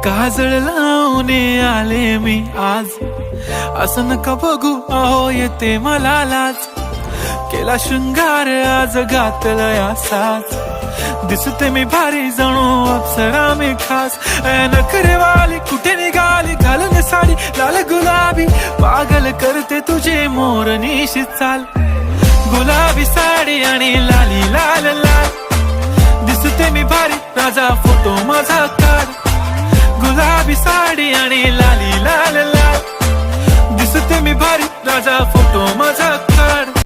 काजळ लावून आले मी आज, असं नका बघू अहो येते मला लाज. केला शृंगार आज घातला साज, दिसते मी भारी जणू अप्सरा मी खास. नखरेवाली कुठे निघाली घालून साडी लाल गुलाबी, पागल करते तुझे मोरनीशी चाल. गुलाबी साडी आणि लाली लाल लाल, दिसते मी भारी राजा फोटो माझा काढ. गुलाबी साडी आणि लाली लाल लाल, दिसते मी भारी राजा फोटो माझा काढ.